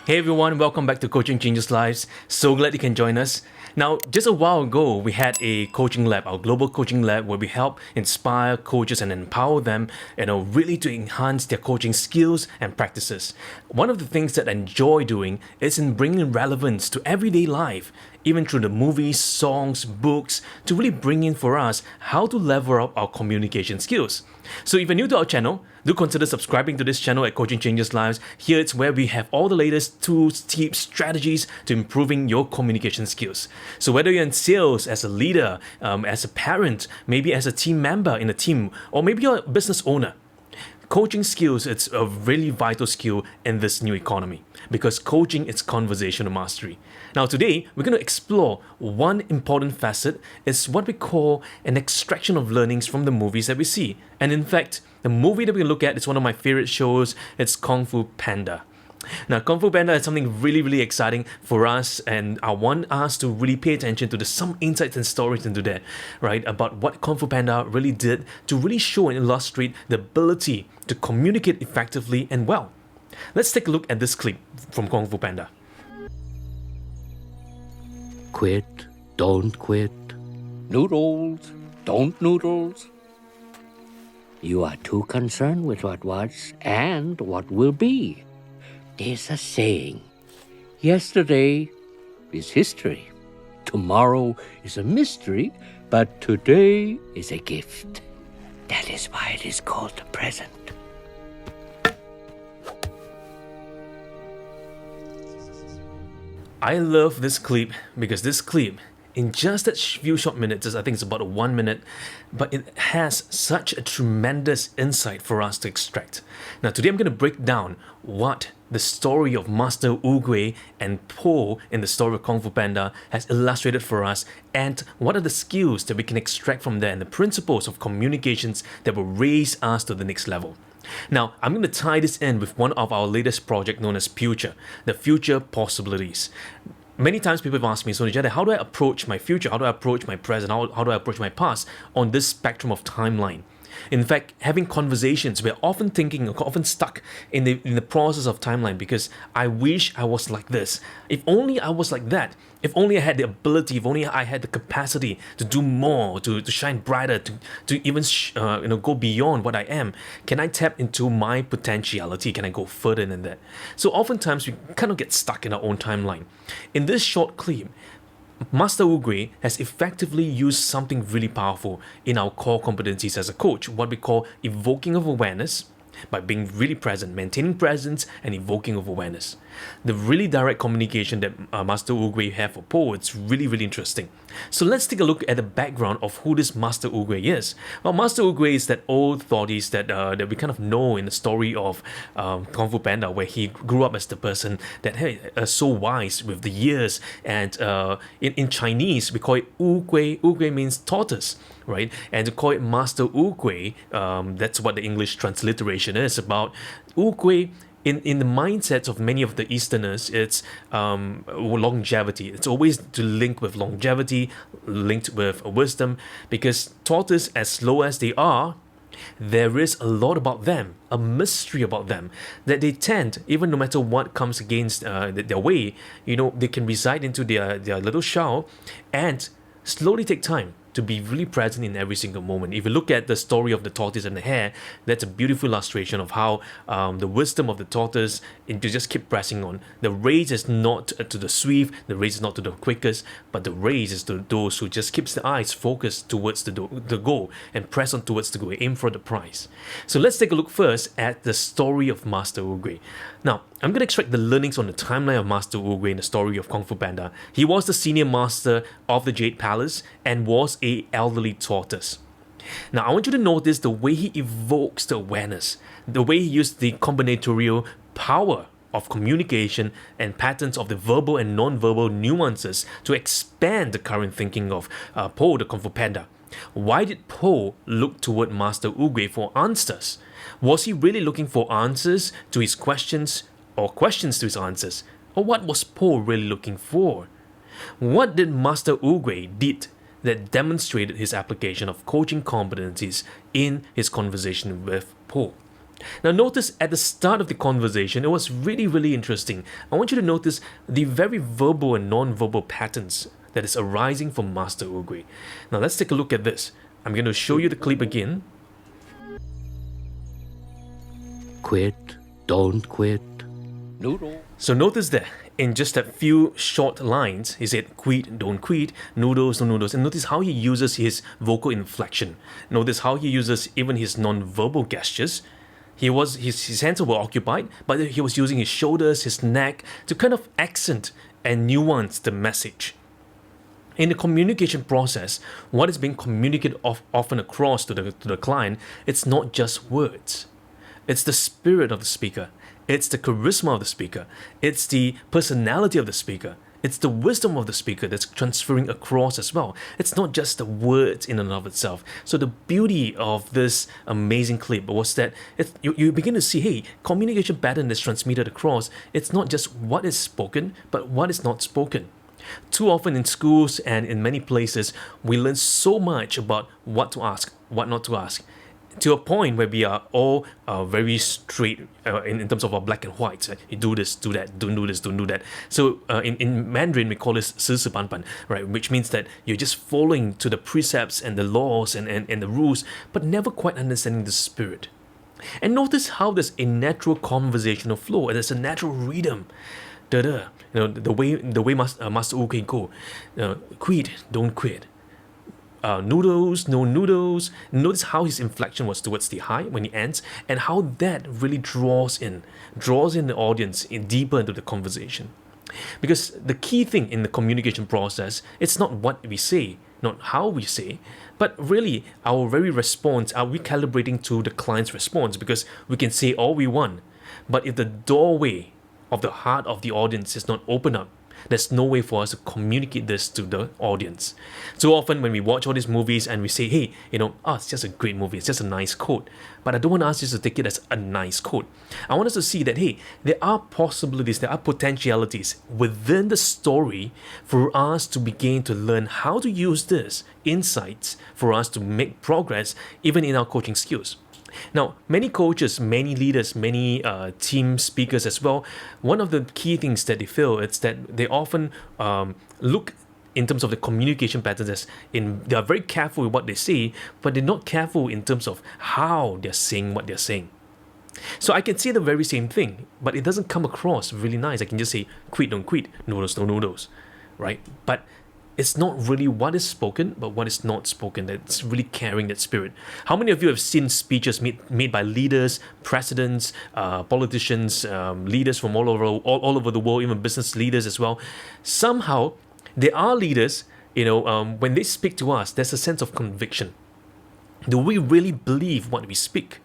Hey everyone, welcome back to Coaching Changes Lives. So glad you can join us. Now, just a while ago, we had a coaching lab, our global coaching lab, where we help inspire coaches and empower them, really to enhance their coaching skills and practices. One of the things that I enjoy doing is in bringing relevance to everyday life, even through the movies, songs, books, to really bring in for us how to level up our communication skills. So if you're new to our channel, do consider subscribing to this channel at Coaching Changes Lives. Here it's where we have all the latest tools, tips, strategies to improving your communication skills. So whether you're in sales, as a leader, as a parent, maybe as a team member in a team, or maybe you're a business owner, coaching skills, it's a really vital skill in this new economy because coaching is conversational mastery. Now today, we're going to explore one important facet. It's what we call an extraction of learnings from the movies that we see. And in fact, the movie that we look at is one of my favorite shows. It's KungFu Panda. Now, KungFu Panda is something really, really exciting for us, and I want us to really pay attention to some insights and stories into that, right? About what KungFu Panda really did to really show and illustrate the ability to communicate effectively and well. Let's take a look at this clip from KungFu Panda. Quit, don't quit. Noodles, don't noodles. You are too concerned with what was and what will be. There's a saying, yesterday is history, tomorrow is a mystery, but today is a gift. That is why it is called the present. I love this clip because this clip, in just that few short minutes, I think it's about 1 minute, but it has such a tremendous insight for us to extract. Now today I'm going to break down what the story of Master Oogway and Po in the story of KungFu Panda has illustrated for us, and what are the skills that we can extract from there and the principles of communications that will raise us to the next level. Now, I'm going to tie this in with one of our latest project known as Future, the Future Possibilities. Many times people have asked me, so Jedi, how do I approach my future? How do I approach my present? How do I approach my past on this spectrum of timeline? In fact, having conversations, we're often thinking, often stuck in the process of timeline because I wish I was like this. If only I was like that. If only I had the ability, if only I had the capacity to do more, to shine brighter, to even go beyond what I am. Can I tap into my potentiality? Can I go further than that? So oftentimes we kind of get stuck in our own timeline. In this short clip, Master Oogway has effectively used something really powerful in our core competencies as a coach, what we call evoking of awareness, by being really present, maintaining presence and evoking of awareness. The really direct communication that Master Oogway have for Po, it's really, really interesting. So let's take a look at the background of who this Master Oogway is. Well, Master Oogway is that old tortoise that we kind of know in the story of KungFu Panda, where he grew up as the person that so wise with the years. And in Chinese, we call it Oogway. Oogway means tortoise, right? And to call it Master Oogway, that's what the English transliteration is about. Oogway, in the mindsets of many of the Easterners, it's longevity. It's always to link with longevity, linked with wisdom, because tortoise, as slow as they are, there is a lot about them, a mystery about them, that they tend, even no matter what comes against their way, they can reside into their little shell and slowly take time to be really present in every single moment. If you look at the story of the tortoise and the hare, that's a beautiful illustration of how the wisdom of the tortoise to just keep pressing on. The race is not to the swift, the race is not to the quickest, but the race is to those who just keeps the eyes focused towards the goal and press on towards the goal, aim for the prize. So let's take a look first at the story of Master Oogway. Now, I'm going to extract the learnings on the timeline of Master Oogway in the story of KungFu Panda. He was the senior master of the Jade Palace and was an elderly tortoise. Now, I want you to notice the way he evokes the awareness, the way he used the combinatorial power of communication and patterns of the verbal and non-verbal nuances to expand the current thinking of Po, the KungFu Panda. Why did Po look toward Master Oogway for answers? Was he really looking for answers to his questions or questions to his answers? Or what was Po really looking for? What did Master Oogway did that demonstrated his application of coaching competencies in his conversation with Po? Now notice at the start of the conversation, it was really, really interesting. I want you to notice the very verbal and non-verbal patterns that is arising from Master Oogway. Now let's take a look at this. I'm going to show you the clip again. Quit, don't quit. Noodle. So notice that in just that few short lines, he said, quit, don't quit, noodles, no noodles. And notice how he uses his vocal inflection. Notice how he uses even his non-verbal gestures. His hands were occupied, but he was using his shoulders, his neck to kind of accent and nuance the message. In the communication process, what is being communicated often across to the client, it's not just words. It's the spirit of the speaker. It's the charisma of the speaker. It's the personality of the speaker. It's the wisdom of the speaker that's transferring across as well. It's not just the words in and of itself. So the beauty of this amazing clip was that you begin to see, hey, communication pattern is transmitted across. It's not just what is spoken, but what is not spoken. Too often in schools and in many places, we learn so much about what to ask, what not to ask, to a point where we are all very straight in terms of our black and whites. Right? You do this, do that, don't do this, don't do that. So in Mandarin, we call this 死死板板, right? Which means that you're just following to the precepts and the laws and the rules, but never quite understanding the spirit. And notice how there's a natural conversational flow, there's a natural rhythm. Da-da. You know, the way Master Oogway go. Quit, don't quit. Noodles, no noodles. Notice how his inflection was towards the high when he ends, and how that really draws in the audience deeper into the conversation. Because the key thing in the communication process, it's not what we say, not how we say, but really our very response, are we calibrating to the client's response? Because we can say all we want, but if the doorway of the heart of the audience is not open up, there's no way for us to communicate this to the audience. So often when we watch all these movies and we say, hey, it's just a great movie, it's just a nice quote. But I don't want us just to take it as a nice quote. I want us to see that, hey, there are possibilities, there are potentialities within the story for us to begin to learn how to use this insights for us to make progress even in our coaching skills. Now, many coaches, many leaders, many team speakers as well, one of the key things that they feel is that they often look in terms of the communication patterns they are very careful with what they say, but they're not careful in terms of how they're saying what they're saying. So I can say the very same thing, but it doesn't come across really nice. I can just say, quit, don't quit, noodles, no noodles, right? But it's not really what is spoken, but what is not spoken that's really carrying that spirit. How many of you have seen speeches made by leaders, presidents, politicians, leaders from all over the world, even business leaders as well? Somehow, there are leaders, when they speak to us, there's a sense of conviction. Do we really believe what we speak?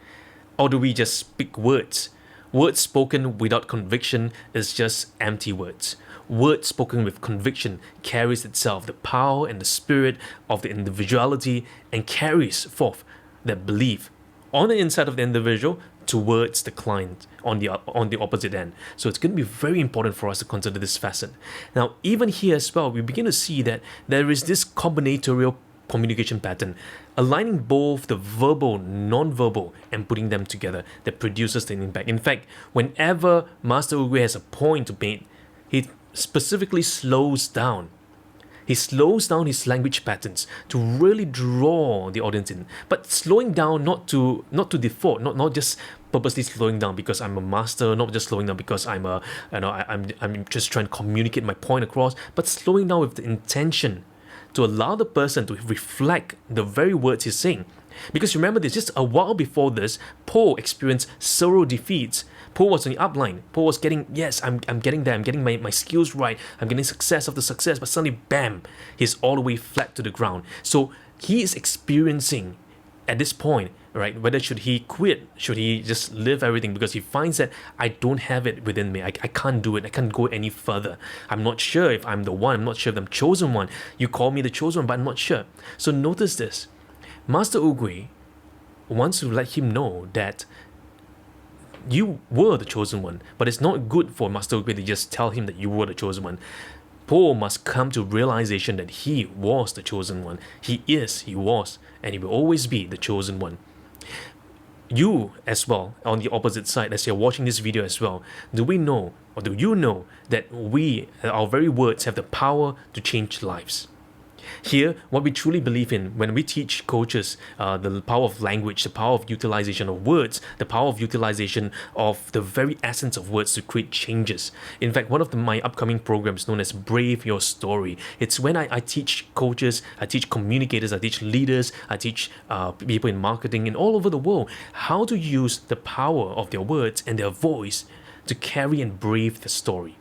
Or do we just speak words? Words spoken without conviction is just empty words. Word spoken with conviction carries itself the power and the spirit of the individuality and carries forth that belief on the inside of the individual towards the client on the opposite end. So it's going to be very important for us to consider this facet. Now, even here as well, we begin to see that there is this combinatorial communication pattern, aligning both the verbal, non-verbal, and putting them together that produces the impact. In fact, whenever Master Oogway has a point to make, he specifically slows down. He slows down his language patterns to really draw the audience in. But slowing down not to default, not just purposely slowing down because I'm a master, not just slowing down because I'm just trying to communicate my point across, but slowing down with the intention to allow the person to reflect the very words he's saying. Because remember this, just a while before this, Poe experienced several defeats. Poe was on the upline. Poe was getting, yes, I'm getting there, I'm getting my skills right, I'm getting success after success, but suddenly, bam, he's all the way flat to the ground. So he is experiencing at this point, right, whether should he quit, should he just live everything, because he finds that I don't have it within me, I can't do it, I can't go any further. I'm not sure if I'm the one, I'm not sure if I'm chosen one. You call me the chosen one, but I'm not sure. So notice this. Master Oogway wants to let him know that you were the chosen one, but it's not good for Master Oogway to just tell him that you were the chosen one. Poe must come to realization that he was the chosen one. He was, and he will always be the chosen one. you as well, on the opposite side, as you're watching this video as well, do we know, or do you know, that our very words have the power to change lives? Here, what we truly believe in when we teach coaches the power of language, the power of utilization of words, the power of utilization of the very essence of words to create changes. In fact, one of my upcoming programs known as Brave Your Story, it's when I teach coaches, I teach communicators, I teach leaders, I teach people in marketing and all over the world how to use the power of their words and their voice to carry and brave the story.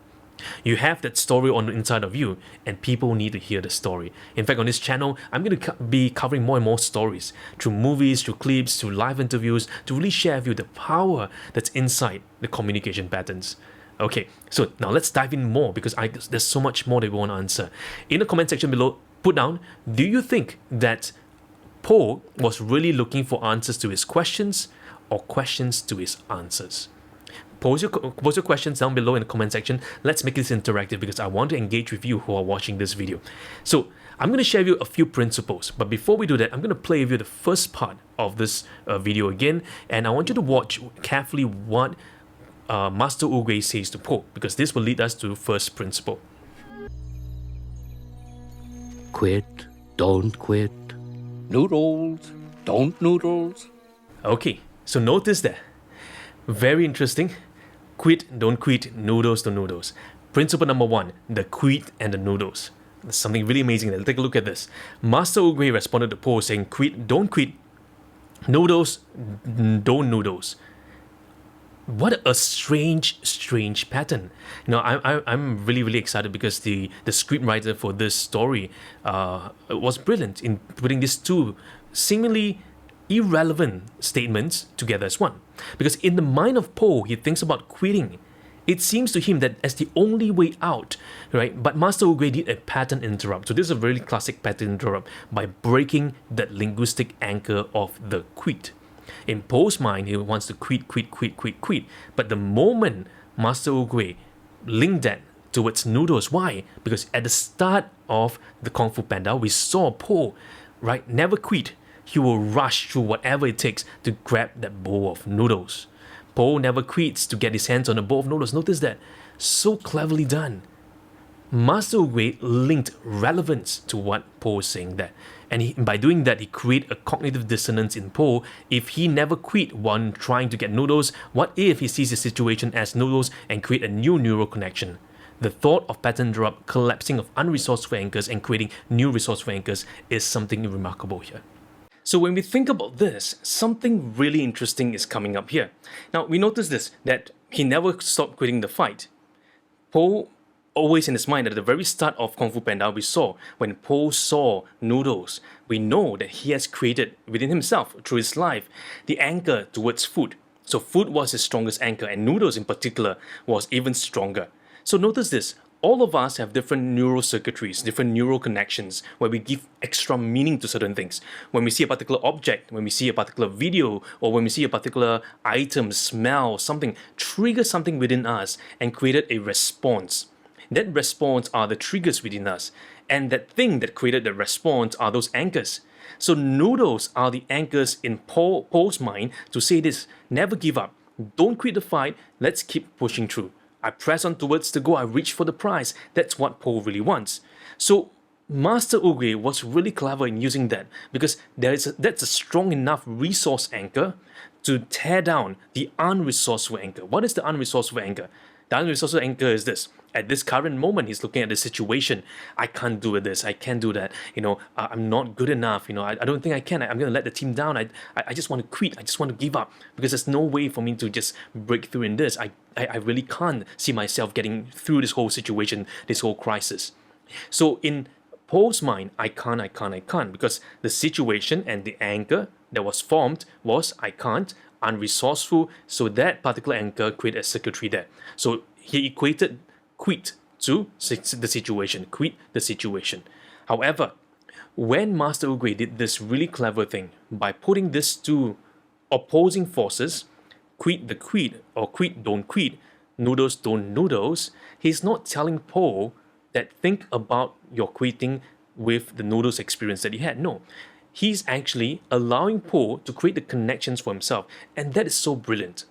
You have that story on the inside of you, and people need to hear the story. In fact, on this channel, I'm going to be covering more and more stories through movies, through clips, through live interviews to really share with you the power that's inside the communication patterns. Okay, so now let's dive in more because there's so much more that we want to answer. In the comment section below, put down, do you think that Po was really looking for answers to his questions or questions to his answers? Post your questions down below in the comment section. Let's make this interactive because I want to engage with you who are watching this video. So I'm going to share with you a few principles, but before we do that, I'm going to play with you the first part of this video again, and I want you to watch carefully what Master Oogway says to Po, because this will lead us to the first principle. Quit, don't quit. Noodles, don't noodles. Okay, so notice that. Very interesting. Quit, don't quit, noodles to noodles. Principle number 1, the quit and the noodles. There's something really amazing there. Take a look at this. Master Oogway responded to Po saying, quit, don't quit, noodles, don't noodles. What a strange pattern. You know, I'm really excited because the scriptwriter for this story was brilliant in putting these two seemingly irrelevant statements together as one. Because in the mind of Po, he thinks about quitting. It seems to him that as the only way out, right? But Master Oogway did a pattern interrupt. So this is a really classic pattern interrupt by breaking that linguistic anchor of the quit. In Po's mind, he wants to quit. But the moment Master Oogway linked that towards noodles, why? Because at the start of the KungFu Panda, we saw Po, right, never quit. He will rush through whatever it takes to grab that bowl of noodles. Po never quits to get his hands on a bowl of noodles. Notice that. So cleverly done. Master Oogway linked relevance to what Po is saying there. And by doing that, he created a cognitive dissonance in Po. If he never quit when trying to get noodles, what if he sees the situation as noodles and create a new neural connection? The thought of pattern interrupt, collapsing of unresourceful anchors and creating new resourceful anchors is something remarkable here. So when we think about this, something really interesting is coming up here. Now, we notice this, that he never stopped quitting the fight. Po, always in his mind, at the very start of KungFu Panda, we saw, when Po saw noodles, we know that he has created within himself, through his life, the anchor towards food. So food was his strongest anchor, and noodles in particular was even stronger. So notice this. All of us have different neural circuitries, different neural connections where we give extra meaning to certain things. When we see a particular object, when we see a particular video, or when we see a particular item, smell, something, triggers something within us and created a response. That response are the triggers within us. And that thing that created the response are those anchors. So noodles are the anchors in Po's mind to say this: never give up, don't quit the fight, let's keep pushing through. I press on towards the goal, I reach for the prize. That's what Po really wants. So Master Oogway was really clever in using that because that's a strong enough resource anchor to tear down the unresourceful anchor. What is the unresourceful anchor? The unresourceful anchor is this. At this current moment, he's looking at the situation. I can't do this. I can't do that. You know, I'm not good enough. You know, I don't think I can. I'm going to let the team down. I just want to quit. I just want to give up because there's no way for me to just break through in this. I really can't see myself getting through this whole situation, this whole crisis. So in Po's mind, I can't because the situation and the anchor that was formed was I can't, unresourceful. So that particular anchor created a circuitry there. So he equated quit to the situation, quit the situation. However, when Master Oogway did this really clever thing by putting these two opposing forces, quit the quit or quit don't quit, noodles don't noodles, he's not telling Po that think about your quitting with the noodles experience that he had. No, he's actually allowing Po to create the connections for himself. And that is so brilliant.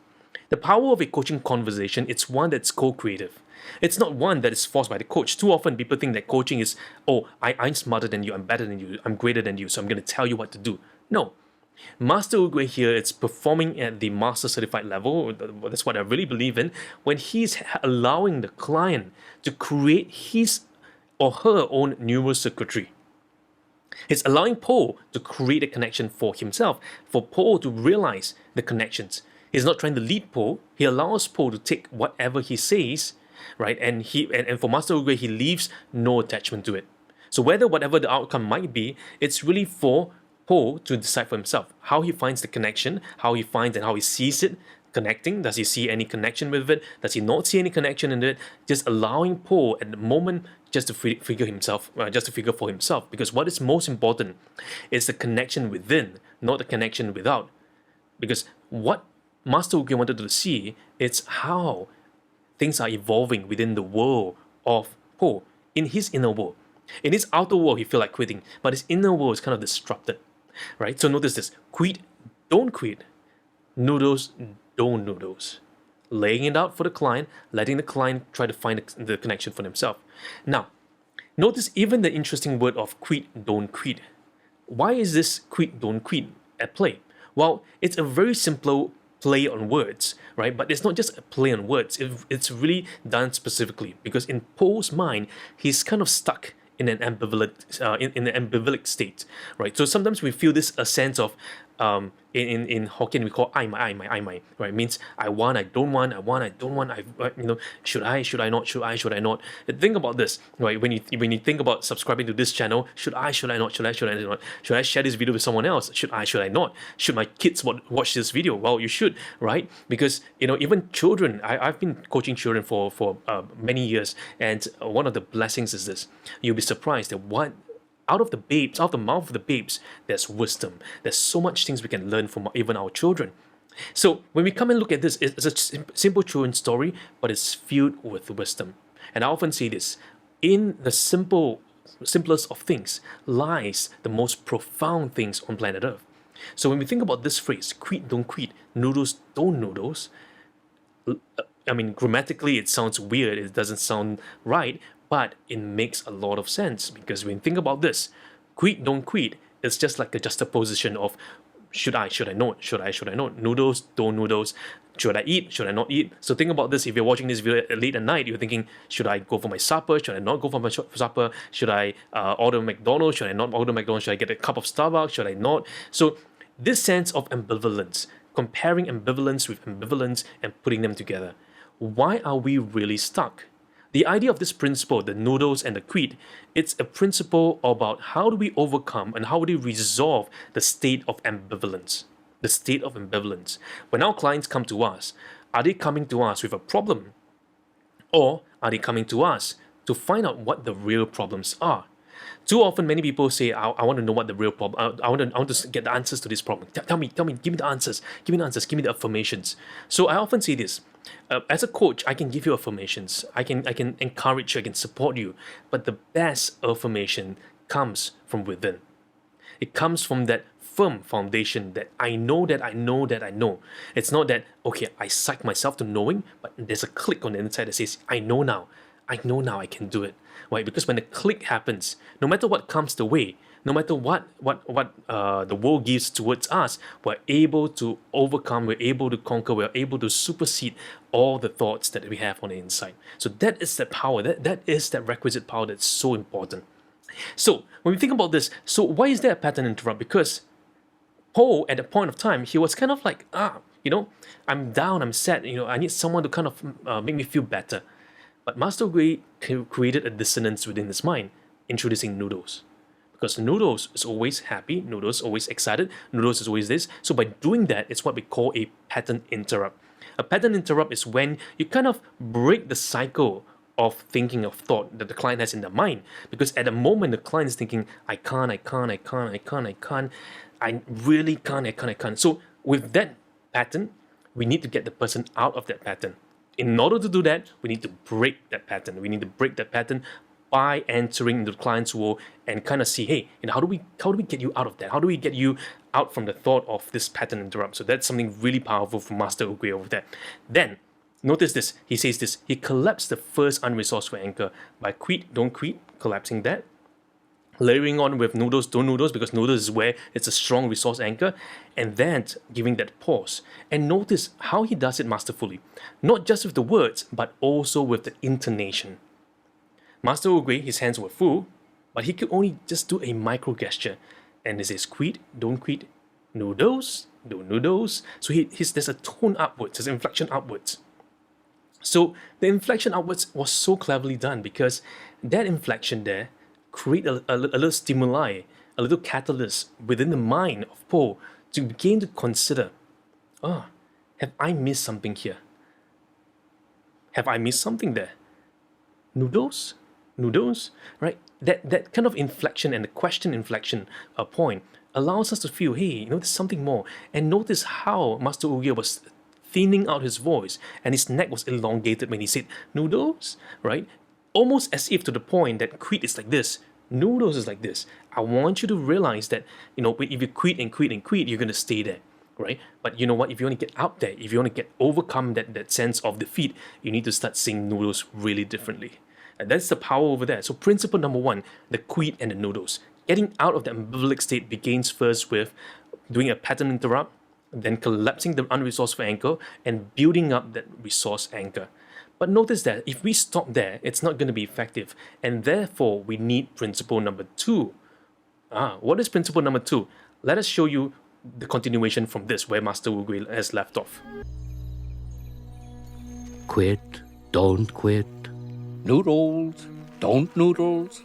The power of a coaching conversation, it's one that's co-creative. It's not one that is forced by the coach. Too often people think that coaching is, oh, I'm smarter than you, I'm better than you, I'm greater than you, so I'm going to tell you what to do. No. Master Oogway here, it's performing at the master certified level. That's what I really believe in. When he's allowing the client to create his or her own neural circuitry. It's allowing Po to create a connection for himself, for Po to realize the connections. He's not trying to lead Po. He allows Po to take whatever he says, right? And for Master Oogway, he leaves no attachment to it. So whatever the outcome might be, it's really for Po to decide for himself how he finds the connection, how he finds and how he sees it connecting. Does he see any connection with it? Does he not see any connection in it? Just allowing Po at the moment just to figure for himself. Because what is most important is the connection within, not the connection without. Because what Master Oogway wanted to see is how things are evolving within the world of Po, in his inner world. In his outer world, he feel like quitting, but his inner world is kind of disrupted, right? So notice this: quit, don't quit. Noodles, don't noodles. Laying it out for the client, letting the client try to find the connection for themselves. Now, notice even the interesting word of quit, don't quit. Why is this quit, don't quit at play? Well, it's a very simple play on words, right? But it's not just a play on words. It's really done specifically because in Po's mind, he's kind of stuck in an ambivalent state, right? So sometimes we feel this a sense of in Hokkien we call ai mai, right? It means I want, I don't want, I want, I don't want, should I not, should I not. Think about this, right? When you think about subscribing to this channel, should I not, should I not, should I share this video with someone else, should I not, should my kids watch this video? Well, you should, right? Because even children, I've been coaching children for many years, and one of the blessings is this: you'll be surprised at what out of the mouth of the babes, there's wisdom. There's so much things we can learn from even our children. So when we come and look at this, it's a simple children's story, but it's filled with wisdom. And I often say this: in the simplest of things lies the most profound things on planet Earth. So when we think about this phrase, quit, don't quit, noodles, don't noodles, I mean, grammatically it sounds weird, it doesn't sound right, but it makes a lot of sense because when you think about this, quit, don't quit, it's just like a juxtaposition of should I not, should I not, noodles, don't noodles, should I eat, should I not eat. So think about this: if you're watching this video late at night, you're thinking, should I go for my supper, should I not go for my supper, should I order McDonald's, should I not order McDonald's, should I get a cup of Starbucks, should I not. So this sense of ambivalence, comparing ambivalence with ambivalence and putting them together, why are we really stuck? The idea of this principle, the noodles and the quid, it's a principle about how do we overcome and how do we resolve the state of ambivalence. The state of ambivalence. When our clients come to us, are they coming to us with a problem? Or are they coming to us to find out what the real problems are? Too often, many people say, I want to know what the real problem, I want to get the answers to this problem. Tell me, give me the answers, give me the affirmations. So I often say this, as a coach, I can give you affirmations, I can encourage you, I can support you, but the best affirmation comes from within. It comes from that firm foundation that I know that I know that I know. It's not that, okay, I psych myself to knowing, but there's a click on the inside that says, I know now, I can do it. Right? Because when the click happens, no matter what comes the way, no matter what the world gives towards us, we're able to overcome, we're able to conquer, we're able to supersede all the thoughts that we have on the inside. So that is that power, that is that requisite power that's so important. So when we think about this, so why is there a pattern interrupt? Because Paul, at a point of time, he was kind of like, I'm down, I'm sad, I need someone to kind of make me feel better. But Master Oogway created a dissonance within his mind, introducing noodles. Because noodles is always happy, noodles is always excited, noodles is always this. So by doing that, it's what we call a pattern interrupt. A pattern interrupt is when you kind of break the cycle of thinking of thought that the client has in their mind. Because at the moment the client is thinking, I really can't. So with that pattern, we need to get the person out of that pattern. In order to do that, we need to break that pattern. We need to break that pattern by entering the client's world and kind of see, hey, how do we get you out of that? How do we get you out from the thought of this pattern interrupt? So that's something really powerful from Master Oogway over there. Then notice this. He says this. He collapsed the first unresourceful anchor by quit, don't quit, collapsing that. Layering on with noodles, don't noodles, because noodles is where it's a strong resource anchor, and then giving that pause. And notice how he does it masterfully. Not just with the words, but also with the intonation. Master Oogway, his hands were full, but he could only just do a micro gesture. And this is quit, don't quit, noodles, don't noodles. So there's a tone upwards, there's inflection upwards. So the inflection upwards was so cleverly done because that inflection there create a little stimuli, a little catalyst within the mind of Po to begin to consider, have I missed something here? Have I missed something there? Noodles, right? That kind of inflection and the question inflection point allows us to feel, hey, there's something more. And notice how Master Oogway was thinning out his voice and his neck was elongated when he said noodles, right? Almost as if to the point that quit is like this, noodles is like this. I want you to realize that, if you quit and quit and quit, you're going to stay there, right? But you know what? If you want to get out there, if you want to overcome that sense of defeat, you need to start seeing noodles really differently. And that's the power over there. So principle number 1, the quit and the noodles. Getting out of the ambivalent state begins first with doing a pattern interrupt, then collapsing the unresourceful anchor and building up that resource anchor. But notice that if we stop there, it's not going to be effective. And therefore, we need principle number 2. What is principle number 2? Let us show you the continuation from this, where Master Oogway has left off. Quit, don't quit. Noodles, don't noodles.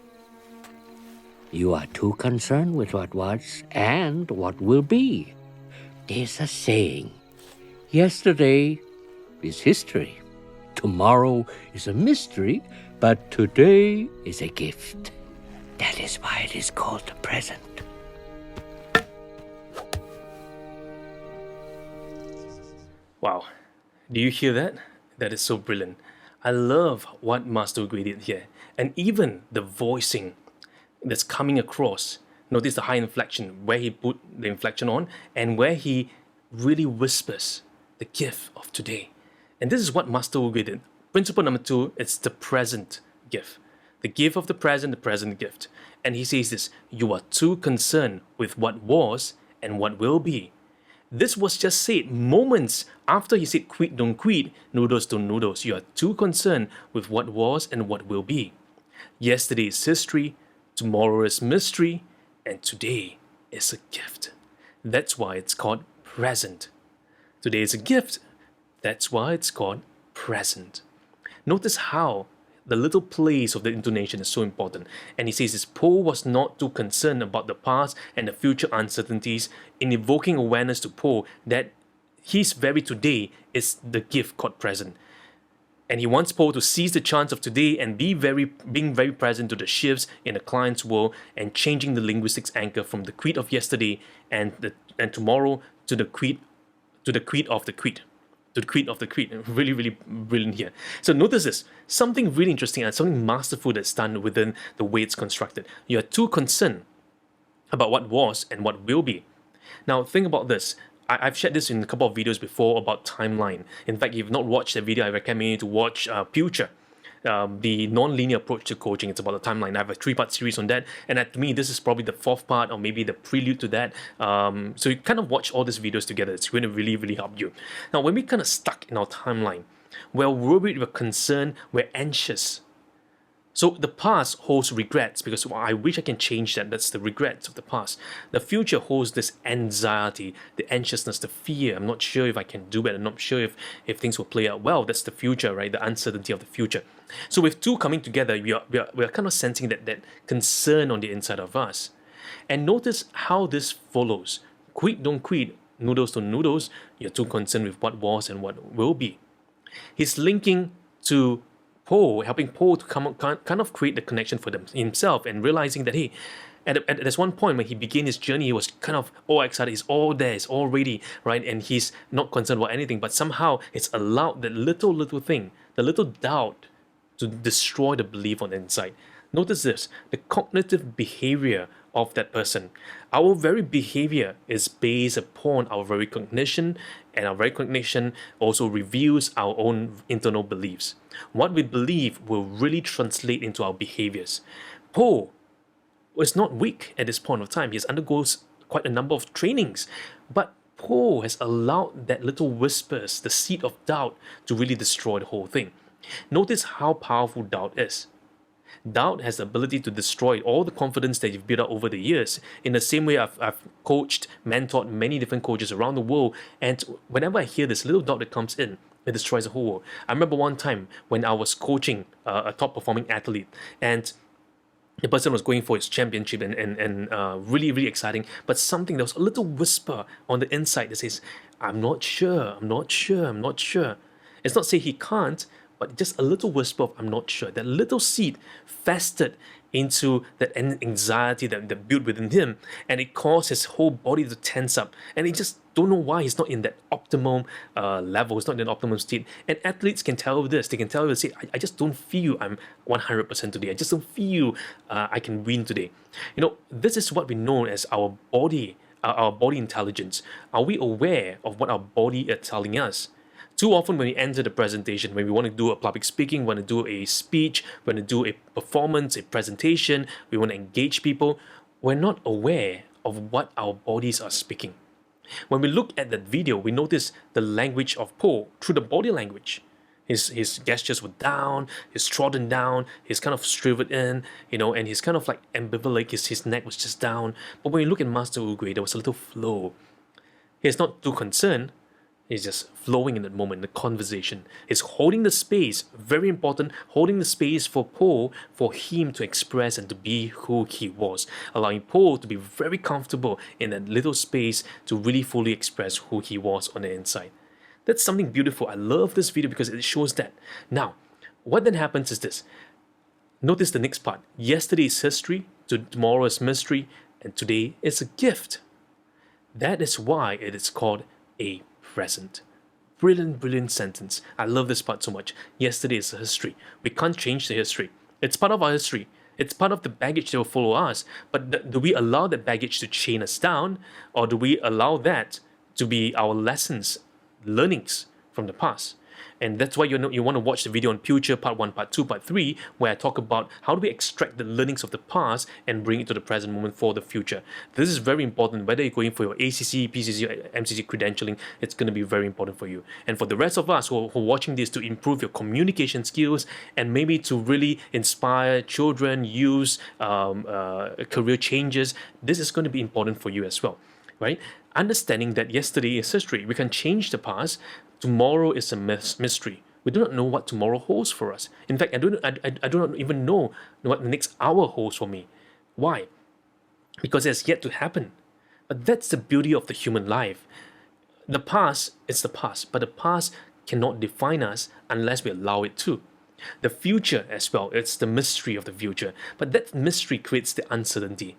You are too concerned with what was and what will be. There's a saying, yesterday is history. Tomorrow is a mystery, but today is a gift. That is why it is called the present. Wow. Do you hear that? That is so brilliant. I love what Master Oogway did here. And even the voicing that's coming across. Notice the high inflection, where he put the inflection on, and where he really whispers the gift of today. And this is what Master Oogway did. Principle number 2, it's the present gift. The gift of the present gift. And he says this, you are too concerned with what was and what will be. This was just said moments after he said quit, don't quit, noodles, don't noodles. You are too concerned with what was and what will be. Yesterday is history, tomorrow is mystery, and today is a gift. That's why it's called present. Today is a gift. That's why it's called present. Notice how the little plays of the intonation is so important. And he says this, Po was not too concerned about the past and the future uncertainties in evoking awareness to Po that his very today is the gift called present. And he wants Po to seize the chance of today and being very present to the shifts in the client's world and changing the linguistics anchor from the quit of yesterday and tomorrow to the quit of the quit. To the quit of the quit. Really, really brilliant here. So notice this. Something really interesting and something masterful that's done within the way it's constructed. You are too concerned about what was and what will be. Now think about this. I've shared this in a couple of videos before about timeline. In fact, if you've not watched that video, I recommend you to watch Future. The non-linear approach to coaching. It's about a timeline. I have a 3-part series on that, and to me, this is probably the 4th part or maybe the prelude to that. So you kind of watch all these videos together. It's going to really, really help you. Now, when we kind of stuck in our timeline, we're worried, we're concerned, we're anxious. So the past holds regrets because I wish I can change that. That's the regrets of the past. The future holds this anxiety, the anxiousness, the fear. I'm not sure if I can do it. I'm not sure if things will play out well. That's the future, right? The uncertainty of the future. So with two coming together, we are kind of sensing that concern on the inside of us. And notice how this follows. Quit, don't quit. Noodles, don't noodles. You're too concerned with what was and what will be. He's linking to Po, helping Po to kind of create the connection for himself and realizing that, hey, at this one point when he began his journey, he was kind of all excited, he's all there, he's all ready, right? And he's not concerned about anything, but somehow it's allowed that little thing, the little doubt to destroy the belief on the inside. Notice this, the cognitive behavior of that person. Our very behavior is based upon our very cognition, and our very cognition also reveals our own internal beliefs. What we believe will really translate into our behaviors. Po is not weak at this point of time. He undergoes quite a number of trainings, but Po has allowed that little whispers, the seed of doubt, to really destroy the whole thing. Notice how powerful doubt is. Doubt has the ability to destroy all the confidence that you've built up over the years. In the same way, I've coached, mentored many different coaches around the world, and whenever I hear this little doubt that comes in, it destroys the whole world. I remember one time when I was coaching a top performing athlete, and the person was going for his championship and really, really exciting, but something, there was a little whisper on the inside that says, I'm not sure, I'm not sure, I'm not sure. It's not say he can't, but just a little whisper of I'm not sure. That little seed festered into that anxiety that built within him, and it caused his whole body to tense up, and he just don't know why he's not in that optimum level, he's not in an optimum state. And athletes can tell this, they can tell you, say, I just don't feel I'm 100% today, I just don't feel I can win today. This is what we know as our body intelligence. Are we aware of what our body is telling us? Too often when we enter the presentation, when we want to do a public speaking, want to do a speech, want to do a performance, a presentation, we want to engage people, we're not aware of what our bodies are speaking. When we look at that video, we notice the language of Po through the body language. His gestures were down, he's trodden down, he's kind of shriveled in, and he's kind of like ambivalent, his neck was just down. But when you look at Master Oogway, there was a little flow. He's not too concerned. He's just flowing in that moment, the conversation. He's holding the space, very important, holding the space for Po, for him to express and to be who he was, allowing Po to be very comfortable in that little space to really fully express who he was on the inside. That's something beautiful. I love this video because it shows that. Now, what then happens is this. Notice the next part. Yesterday is history, tomorrow is mystery, and today is a gift. That is why it is called a present. Brilliant sentence. I love this part so much. Yesterday is a history. We can't change the history. It's part of our history. It's part of the baggage that will follow us. But do we allow that baggage to chain us down, or do we allow that to be our lessons, learnings from the past? And that's why you want to watch the video on Future, Part 1, Part 2, Part 3, where I talk about how do we extract the learnings of the past and bring it to the present moment for the future. This is very important. Whether you're going for your ACC, PCC, MCC credentialing, it's going to be very important for you. And for the rest of us who are watching this, to improve your communication skills and maybe to really inspire children, youth, career changes, this is going to be important for you as well, right? Understanding that yesterday is history. We can change the past. Tomorrow is a mystery. We do not know what tomorrow holds for us. In fact, I do not even know what the next hour holds for me. Why? Because it has yet to happen. But that's the beauty of the human life. The past is the past, but the past cannot define us unless we allow it to. The future as well, it's the mystery of the future. But that mystery creates the uncertainty.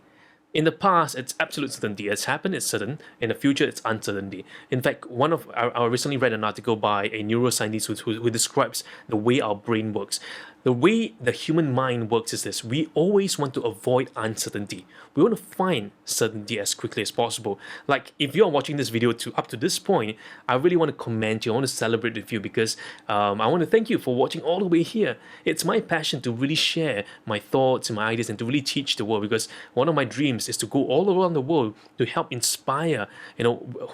In the past, it's absolute certainty. It's happened, it's certain. In the future, it's uncertainty. In fact, I recently read an article by a neuroscientist who describes the way our brain works. The way the human mind works is this. We always want to avoid uncertainty. We want to find certainty as quickly as possible. Like, if you're watching this video up to this point, I really want to commend you. I want to celebrate with you because I want to thank you for watching all the way here. It's my passion to really share my thoughts and my ideas and to really teach the world, because one of my dreams is to go all around the world to help inspire,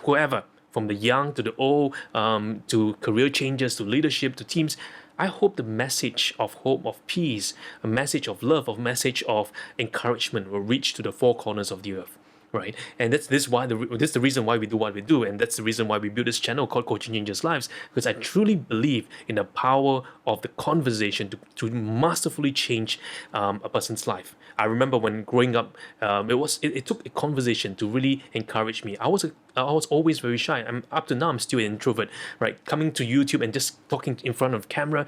whoever, from the young to the old, to career changes, to leadership, to teams. I hope the message of hope, of peace, a message of love, a message of encouragement will reach to the four corners of the earth, right? And that's the reason why we do what we do, and that's the reason why we build this channel called Coaching Changes Lives, because I truly believe in the power of the conversation to masterfully change a person's life. I remember when growing up, it took a conversation to really encourage me. I was always very shy. Up to now, I'm still an introvert, right? Coming to YouTube and just talking in front of camera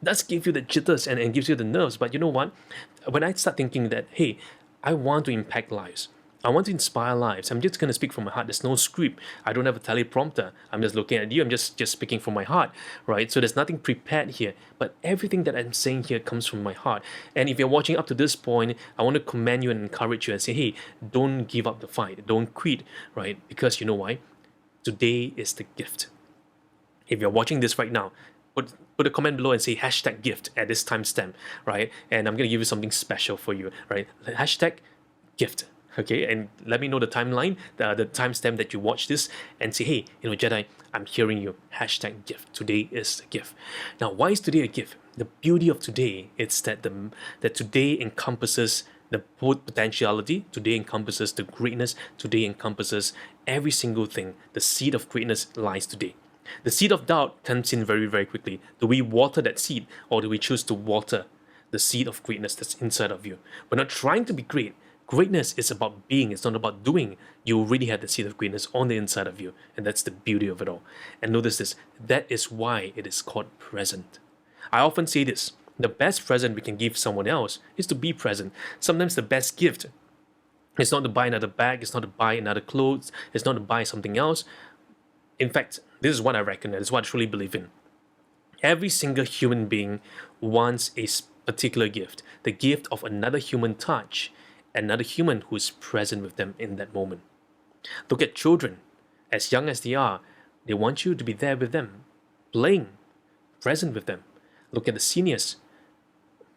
does give you the jitters and gives you the nerves. But you know what? When I start thinking that, hey, I want to impact lives, I want to inspire lives. I'm just going to speak from my heart. There's no script. I don't have a teleprompter. I'm just looking at you. I'm just speaking from my heart, right? So there's nothing prepared here. But everything that I'm saying here comes from my heart. And if you're watching up to this point, I want to commend you and encourage you and say, hey, don't give up the fight. Don't quit, right? Because you know why? Today is the gift. If you're watching this right now, put a comment below and say hashtag gift at this timestamp, right? And I'm going to give you something special for you, right? Hashtag gift. Okay, and let me know the timeline, the timestamp that you watch this, and say, hey, Jedi, I'm hearing you. Hashtag gift. Today is the gift. Now, why is today a gift? The beauty of today is that that today encompasses the potentiality. Today encompasses the greatness. Today encompasses every single thing. The seed of greatness lies today. The seed of doubt comes in very, very quickly. Do we water that seed, or do we choose to water the seed of greatness that's inside of you? We're not trying to be great. Greatness is about being, it's not about doing. You already have the seed of greatness on the inside of you, and that's the beauty of it all. And notice this, that is why it is called present. I often say this, the best present we can give someone else is to be present. Sometimes the best gift is not to buy another bag, it's not to buy another clothes, it's not to buy something else. In fact, this is what I reckon, this is what I truly believe in. Every single human being wants a particular gift, the gift of another human touch, another human who is present with them in that moment. Look at children. As young as they are, they want you to be there with them, playing, present with them. Look at the seniors.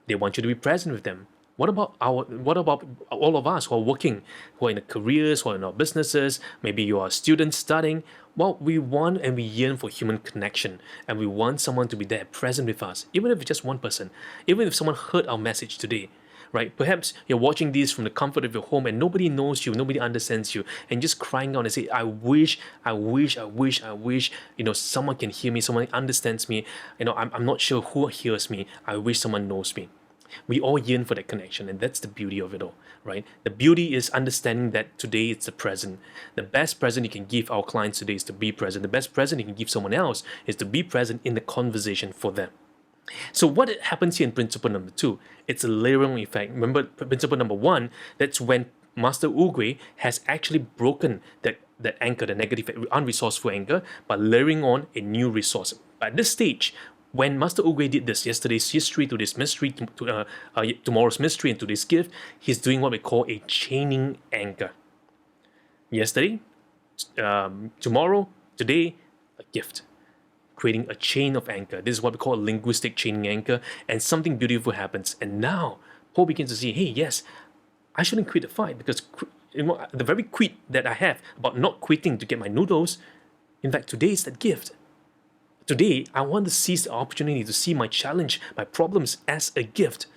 They want you to be present with them. What about all of us who are working, who are in the careers, who are in our businesses? Maybe you are a student studying. Well, we want and we yearn for human connection, and we want someone to be there, present with us, even if it's just one person, even if someone heard our message today. Right? Perhaps you're watching this from the comfort of your home and nobody knows you, nobody understands you, and just crying out and say, I wish, someone can hear me, someone understands me. I'm not sure who hears me. I wish someone knows me. We all yearn for that connection, and that's the beauty of it all, right? The beauty is understanding that today it's the present. The best present you can give our clients today is to be present. The best present you can give someone else is to be present in the conversation for them. So what happens here in principle number 2? It's a layering effect. Remember principle number 1, that's when Master Oogway has actually broken that anchor, the negative, unresourceful anchor, by layering on a new resource. But at this stage, when Master Oogway did this, yesterday's history to this mystery, to tomorrow's mystery and to this gift, he's doing what we call a chaining anchor. Yesterday, tomorrow, today, a gift. Creating a chain of anchor. This is what we call a linguistic chaining anchor, and something beautiful happens. And now Paul begins to see, hey, yes, I shouldn't quit the fight, because the very quit that I have about not quitting to get my noodles, in fact, today is that gift. Today, I want to seize the opportunity to see my challenge, my problems as a gift.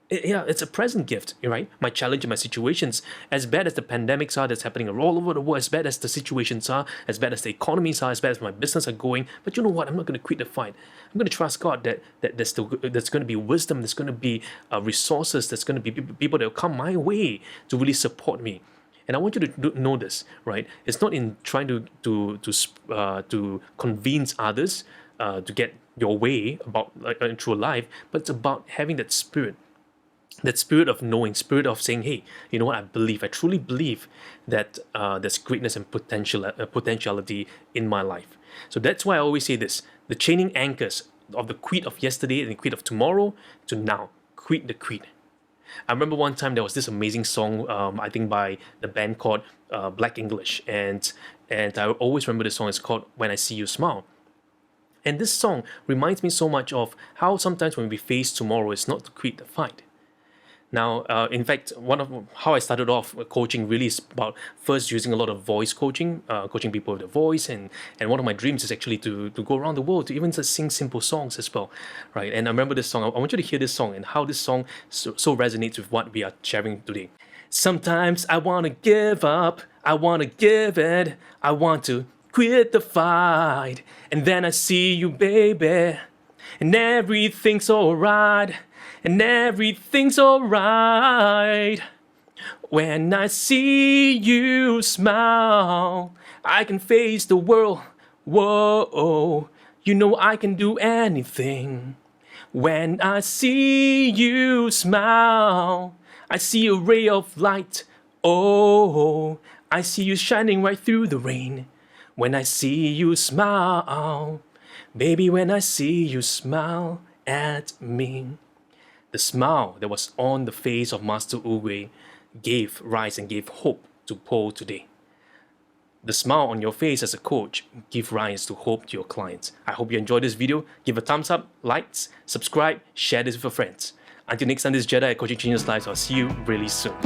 Yeah, it's a present gift, right? My challenge and my situations, as bad as the pandemics are that's happening all over the world, as bad as the situations are, as bad as the economies are, as bad as my business are going, but you know what? I'm not going to quit the fight. I'm going to trust God that there's going to be wisdom, there's going to be resources, there's going to be people that will come my way to really support me. And I want you to know this, right? It's not in trying to convince others to get your way about through life, but it's about having that spirit of knowing, spirit of saying, hey, you know what, I truly believe that there's greatness and potentiality in my life. So that's why I always say this, the chaining anchors of the quit of yesterday and the quit of tomorrow to now, quit the quit. I remember one time there was this amazing song, I think by the band called Black English, and I always remember the song, it's called When I See You Smile. And this song reminds me so much of how sometimes when we face tomorrow, it's not to quit the fight. Now, in fact, one of how I started off coaching really is about first using a lot of voice coaching, coaching people with their voice, and one of my dreams is actually to go around the world to even just sing simple songs as well, right? And I remember this song. I want you to hear this song and how this song so resonates with what we are sharing today. Sometimes I want to give up, I want to give it, I want to quit the fight, and then I see you, baby, and everything's alright. And everything's alright. When I see you smile, I can face the world. Whoa, you know I can do anything. When I see you smile, I see a ray of light. Oh, I see you shining right through the rain. When I see you smile, baby, when I see you smile at me. The smile that was on the face of Master Oogway gave rise and gave hope to Po today. The smile on your face as a coach give rise to hope to your clients. I hope you enjoyed this video. Give a thumbs up, likes, subscribe, share this with your friends. Until next time, this is Jedi coaching changes lives. I'll see you really soon.